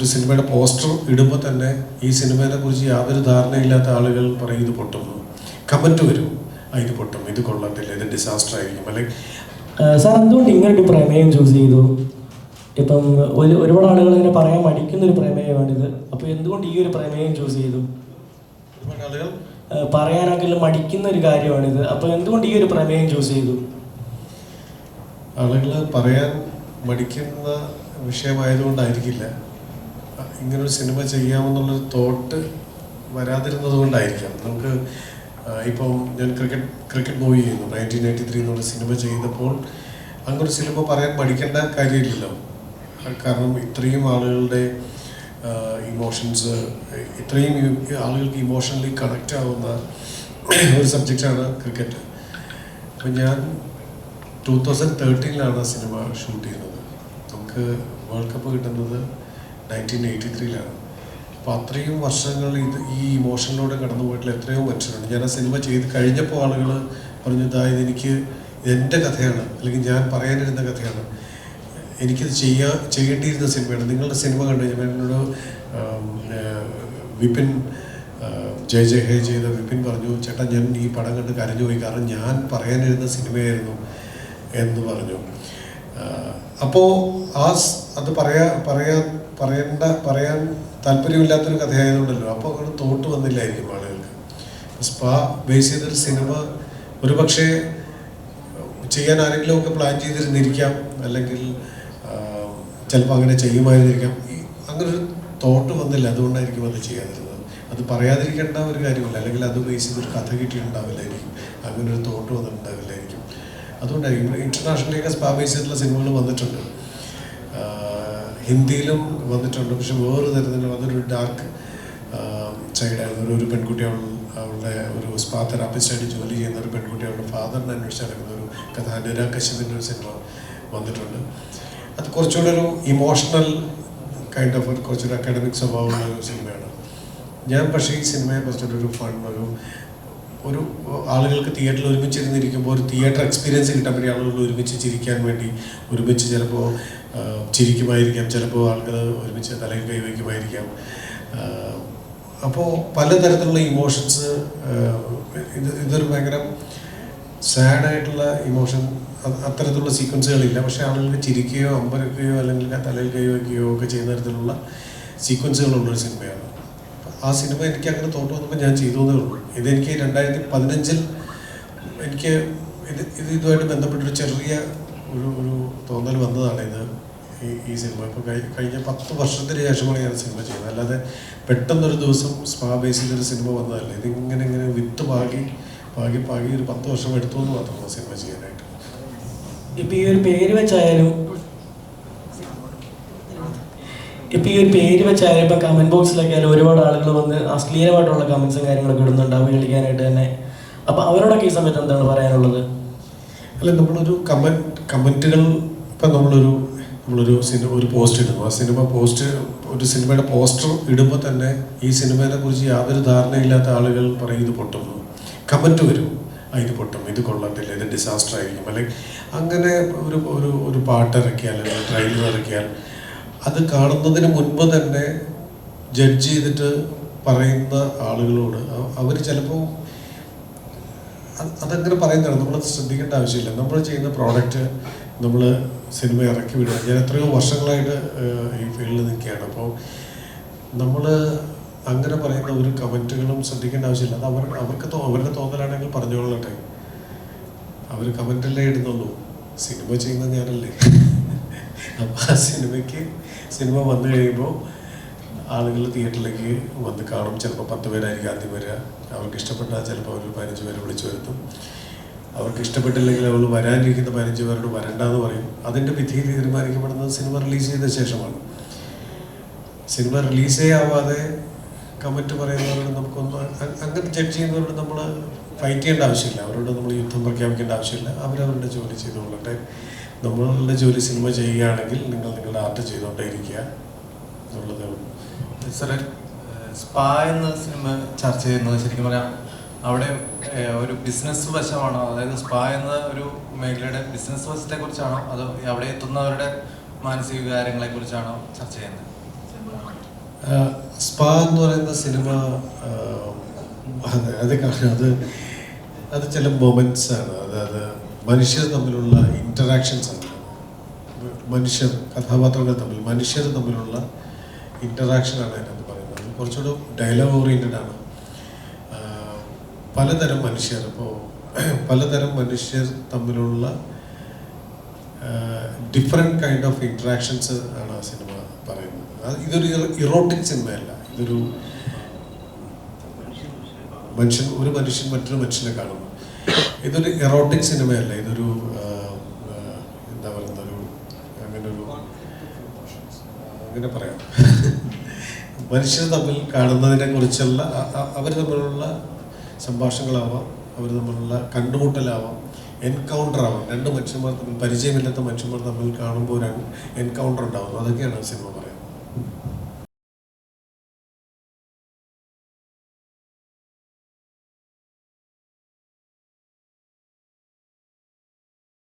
ഒരു സിനിമയുടെ പോസ്റ്റർ ഇടുമ്പോൾ തന്നെ ഈ സിനിമയെ കുറിച്ച് യാതൊരു ധാരണയില്ലാത്ത ആളുകൾ പറയും ഇത് പൊട്ടുന്നു, കമൻറ്റ് വരും, ഇത് പൊട്ടും, ഇത് കൊള്ളത്തില്ല, ഇത് ഡിസാസ്റ്റർ ആയിരിക്കും. അല്ലെങ്കിൽ സാർ എന്തുകൊണ്ട് ഇങ്ങനൊരു പ്രമേയം ചൂസ് ചെയ്തു? ഇപ്പം ഒരുപാട് ആളുകൾ ഇങ്ങനെ പറയാൻ മടിക്കുന്നൊരു പ്രമേയമാണിത്. അപ്പോൾ എന്തുകൊണ്ട് ഈ ഒരു പ്രമേയം ചൂസ് ചെയ്തു? ഒരുപാട് ആളുകൾ പറയാനൊക്കെ മടിക്കുന്ന ഒരു കാര്യമാണിത്. അപ്പോൾ എന്തുകൊണ്ട് ഈ ഒരു പ്രമേയം ചൂസ് ചെയ്തു? ആളുകൾ പറയാൻ മടിക്കുന്ന വിഷയമായതുകൊണ്ടായിരിക്കില്ല, ഇങ്ങനൊരു സിനിമ ചെയ്യാമെന്നുള്ളൊരു തോട്ട് വരാതിരുന്നത് കൊണ്ടായിരിക്കാം. നമുക്ക് ഇപ്പം ഞാൻ ക്രിക്കറ്റ് മൂവി ചെയ്യുന്നു, 1983 എന്നുള്ള സിനിമ ചെയ്തപ്പോൾ അങ്ങനൊരു സിനിമ പറയാൻ മടിക്കേണ്ട കാര്യമില്ലല്ലോ. കാരണം ഇത്രയും ആളുകളുടെ ഇമോഷൻസ്, ഇത്രയും ആളുകൾക്ക് ഇമോഷണലി കണക്റ്റ് ആവുന്ന ഒരു സബ്ജക്റ്റാണ് ക്രിക്കറ്റ്. അപ്പം ഞാൻ 2013 സിനിമ ഷൂട്ട് ചെയ്യുന്നത്. നമുക്ക് വേൾഡ് കപ്പ് കിട്ടുന്നത് 1983. അപ്പോൾ അത്രയും വർഷങ്ങൾ ഈ ഇമോഷനിലൂടെ കടന്നു പോയിട്ടുള്ള എത്രയോ മനുഷ്യരുണ്ട്. ഞാൻ ആ സിനിമ ചെയ്ത് കഴിഞ്ഞപ്പോൾ ആളുകൾ പറഞ്ഞു, അതായത് എനിക്ക് എൻ്റെ കഥയാണ്, അല്ലെങ്കിൽ ഞാൻ പറയാനിരുന്ന കഥയാണ്, എനിക്കിത് ചെയ്യേണ്ടിയിരുന്ന സിനിമയാണ്. നിങ്ങളുടെ സിനിമ കണ്ടു കഴിഞ്ഞാൽ എന്നോട് വിപിൻ ജയ ഹേ ചെയ്ത വിപിൻ പറഞ്ഞു, ചേട്ടാ ഞാൻ ഈ പടം കണ്ട് കരഞ്ഞു പോയി, കാരണം ഞാൻ പറയാനിരുന്ന സിനിമയായിരുന്നു എന്ന് പറഞ്ഞു. അപ്പോൾ അത് പറയാൻ താല്പര്യമില്ലാത്തൊരു കഥയായതുകൊണ്ടല്ലോ, അപ്പോൾ അങ്ങനെ തോട്ട് വന്നില്ലായിരിക്കും ആളുകൾക്ക്. സ്പാ ബേസ് ചെയ്തൊരു സിനിമ ഒരു പക്ഷേ ചെയ്യാൻ ആരെങ്കിലും ഒക്കെ പ്ലാൻ ചെയ്തിരുന്നിരിക്കാം, അല്ലെങ്കിൽ ചിലപ്പോൾ അങ്ങനെ ചെയ്യുമായിരുന്നിരിക്കാം. അങ്ങനൊരു തോട്ട് വന്നില്ല, അതുകൊണ്ടായിരിക്കും അത് ചെയ്യാതിരുന്നത്. അത് പറയാതിരിക്കേണ്ട ഒരു കാര്യമില്ല, അല്ലെങ്കിൽ അത് ബേസ് ചെയ്തൊരു കഥ കിട്ടിയിട്ടുണ്ടാവില്ലായിരിക്കും, അങ്ങനൊരു തോട്ട് വന്നിട്ടുണ്ടാവില്ലായിരിക്കും. അതുകൊണ്ടായിരിക്കും ഇൻ്റർനാഷണലിലേക്ക് സ്പാ ബേസ് ചെയ്തിട്ടുള്ള സിനിമകൾ വന്നിട്ടുണ്ട്, ഹിന്ദിയിലും വന്നിട്ടുണ്ട്. പക്ഷെ വേറെ തരത്തിലും അതൊരു ഡാർക്ക് സൈഡായിരുന്നു. ഒരു പെൺകുട്ടി അവളുടെ ഒരു സ്പാ തെറാപ്പിസ്റ്റായിട്ട് ജോലി ചെയ്യുന്ന ഒരു പെൺകുട്ടി അവളുടെ ഫാദറിനെ അന്വേഷിച്ച് നടക്കുന്ന ഒരു കഥ, അനുരാഗ് കശ്യപിൻ്റെ ഒരു സിനിമ വന്നിട്ടുണ്ട്. അത് കുറച്ചുകൂടെ ഒരു ഇമോഷണൽ കൈൻഡ് ഓഫ് കുറച്ചൊരു അക്കാഡമിക് സ്വഭാവമുള്ള ഒരു സിനിമയാണ്. ഞാൻ പക്ഷേ ഈ സിനിമയെ കുറച്ചൊരു ഫൺ, ഒരു ആളുകൾക്ക് തിയേറ്ററിൽ ഒരുമിച്ചിരുന്നിരിക്കുമ്പോൾ ഒരു തിയേറ്റർ എക്സ്പീരിയൻസ് കിട്ടാൻ വേണ്ടി ആളുകൾ ഒരുമിച്ച് ചിരിക്കാൻ വേണ്ടി, ഒരുമിച്ച് ചിലപ്പോൾ ചിരിക്കുമായിരിക്കാം, ചിലപ്പോൾ ആളുകൾ ഒരുമിച്ച് തലയിൽ കൈവയ്ക്കുമായിരിക്കാം. അപ്പോൾ പലതരത്തിലുള്ള ഇമോഷൻസ്, ഇതൊരു ഭയങ്കര സാഡായിട്ടുള്ള ഇമോഷൻ, അത്തരത്തിലുള്ള സീക്വൻസുകളില്ല. പക്ഷേ ആളുകൾക്ക് ചിരിക്കുകയോ അമ്പരക്കുകയോ അല്ലെങ്കിൽ തലയിൽ കൈവയ്ക്കുകയോ ഒക്കെ ചെയ്യുന്ന തരത്തിലുള്ള സീക്വൻസുകളുള്ളൊരു സിനിമയാണ്. ആ സിനിമ എനിക്ക് അങ്ങനെ തോട്ട് വന്നപ്പോൾ ഞാൻ ചെയ്തതേ ഉള്ളൂ. ഇതെനിക്ക് 2015 എനിക്ക് ഇതുമായിട്ട് ബന്ധപ്പെട്ടൊരു ചെറിയ ഒരു തോന്നൽ വന്നതാണ് ഈ സിനിമ. ഇപ്പോൾ കഴിഞ്ഞ 10 വർഷത്തിന് ശേഷമാണ് ഞാൻ സിനിമ ചെയ്യുന്നത്, അല്ലാതെ പെട്ടെന്നൊരു ദിവസം സ്പാ ബേസ് ചെയ്തൊരു സിനിമ വന്നതല്ല. ഇതിങ്ങനെ വിത്ത് പാകി ഒരു 10 വർഷം എടുത്തു എന്ന് മാത്രമല്ല സിനിമ ചെയ്യാനായിട്ട്. ഇപ്പം ഈ ഒരു പേര് വെച്ചായാലും ഇപ്പം കമൻറ്റ് ബോക്സിലൊക്കെ ആയാലും ഒരുപാട് ആളുകൾ വന്ന് അശ്ലീലമായിട്ടുള്ള കമൻസും കാര്യങ്ങളൊക്കെ ഇടുന്നുണ്ട് അവഹേളിക്കാനായിട്ട് തന്നെ. അപ്പം അവരോടൊക്കെ ഈ സമയത്ത് എന്താണ് പറയാനുള്ളത്? അല്ല, നമ്മളൊരു കമൻറ്റുകൾ ഇപ്പം നമ്മളൊരു പോസ്റ്റ് ഇടുന്നു. ആ ഒരു സിനിമയുടെ പോസ്റ്റർ ഇടുമ്പോൾ തന്നെ ഈ സിനിമയെ കുറിച്ച് യാതൊരു ധാരണയില്ലാത്ത ആളുകൾ പറയും ഇത് പൊട്ടുന്നു, കമൻറ്റ് വരും, ഇത് പൊട്ടും, ഇത് കൊള്ളത്തില്ല, ഇത് ഡിസാസ്റ്റർ ആയിരിക്കും. അല്ലെങ്കിൽ അങ്ങനെ ഒരു പാട്ട് ഇറക്കിയാൽ, അല്ലെങ്കിൽ ട്രെയിലർ ഇറക്കിയാൽ അത് കാണുന്നതിന് മുൻപ് തന്നെ ജഡ്ജ് ചെയ്തിട്ട് പറയുന്ന ആളുകളോട് അവർ ചിലപ്പോൾ അതങ്ങനെ പറയുന്നതാണ്. നമ്മളത് ശ്രദ്ധിക്കേണ്ട ആവശ്യമില്ല. നമ്മൾ ചെയ്യുന്ന പ്രോഡക്റ്റ് നമ്മൾ സിനിമ ഇറക്കി വിടുക. ഞാൻ എത്രയോ വർഷങ്ങളായിട്ട് ഈ ഫീൽഡിൽ നിൽക്കുകയാണ്. അപ്പോൾ നമ്മൾ അങ്ങനെ പറയുന്ന ഒരു കമൻറ്റുകളും ശ്രദ്ധിക്കേണ്ട ആവശ്യമില്ല. അത് അവരുടെ തോന്നലാണെങ്കിൽ പറഞ്ഞുകൊള്ളട്ടെ. അവർ കമൻറ്റല്ലേ ഇടുന്നുള്ളൂ, സിനിമ ചെയ്യുന്നത് ഞാനല്ലേ. അപ്പോൾ ആ സിനിമ വന്നു കഴിയുമ്പോൾ ആളുകൾ തിയേറ്ററിലേക്ക് വന്ന് കാണും. ചിലപ്പോൾ 10 പേരായിരിക്കും ആദ്യം വരിക. അവർക്ക് ഇഷ്ടപ്പെട്ടാൽ ചിലപ്പോൾ ഒരു 15 പേരെ വിളിച്ചു വരുത്തും. അവർക്ക് ഇഷ്ടപ്പെട്ടില്ലെങ്കിൽ അവൾ വരാനിരിക്കുന്ന 15 പേരോട് വരണ്ടെന്ന് പറയും. അതിൻ്റെ വിധി തീരുമാനിക്കപ്പെടുന്നത് സിനിമ റിലീസ് ചെയ്ത ശേഷമാണ്. സിനിമ റിലീസേ ആവാതെ കമൻറ്റ് പറയുന്നവരോട് നമുക്കൊന്നും അങ്ങനെ ജഡ്ജ് ചെയ്യുന്നവരോട് നമ്മൾ ഫൈറ്റ് ചെയ്യേണ്ട ആവശ്യമില്ല. അവരോട് നമ്മൾ യുദ്ധം പ്രഖ്യാപിക്കേണ്ട ആവശ്യമില്ല. അവരവരുടെ ജോലി ചെയ്തുകൊള്ളട്ടെ. നമ്മളുടെ ജോലി സിനിമ ചെയ്യുകയാണെങ്കിൽ നിങ്ങളുടെ ആർട്ട് ചെയ്തുകൊണ്ടേ ഇരിക്കുക എന്നുള്ളതേ ഉള്ളൂ. സാറേ, സ്പാ എന്ന സിനിമ ചർച്ച ചെയ്യുന്നത് ശരിക്കും പറയാം അവിടെ ഒരു ബിസിനസ് വശമാണോ, അതായത് സ്പാ എന്ന ഒരു മേഖലയുടെ ബിസിനസ് വശത്തെ കുറിച്ചാണോ, അതോ അവിടെ എത്തുന്നവരുടെ മാനസിക കാര്യങ്ങളെ കുറിച്ചാണോ ചർച്ച ചെയ്യുന്നത്? സ്പാ എന്ന് പറയുന്ന സിനിമ അത് ചില മൊമെൻറ്റ്സ് ആണ്. അതായത് മനുഷ്യർ തമ്മിലുള്ള ഇൻറ്ററാക്ഷൻസ് ആണ്. കഥാപാത്രങ്ങൾ മനുഷ്യർ തമ്മിലുള്ള ഇൻറ്ററാക്ഷനാണ് അതിനകത്ത് പറയുന്നത്. കുറച്ചുകൂടെ ഡയലോഗ് ഓറിയൻറ്റഡ് ആണ്. പലതരം മനുഷ്യർ തമ്മിലുള്ള ഡിഫറെൻറ്റ് കൈൻഡ് ഓഫ് ഇൻട്രാക്ഷൻസ് ആണ് ആ സിനിമ പറയുന്നത്. ഇതൊരു ഇറോട്ടിക് സിനിമയല്ല. ഇതൊരു ഒരു മനുഷ്യൻ മറ്റൊരു മനുഷ്യനെ കാണുന്നു. ഇതൊരു എറോട്ടിക് സിനിമയല്ല. ഇതൊരു എന്താ പറയുന്ന അങ്ങനെ പറയാം. മനുഷ്യർ തമ്മിൽ കാണുന്നതിനെ കുറിച്ചുള്ള അവർ തമ്മിലുള്ള സംഭാഷണങ്ങളാവാം, അവർ തമ്മിലുള്ള കണ്ടുമുട്ടലാവാം, എൻകൗണ്ടർ ആവാം. രണ്ട് മനുഷ്യന്മാർ തമ്മിൽ, പരിചയമില്ലാത്ത മനുഷ്യന്മാർ തമ്മിൽ കാണുമ്പോൾ ഒരു എൻകൗണ്ടർ ഉണ്ടാകുന്നു. അതൊക്കെയാണ് സിനിമ പറയുന്നത്.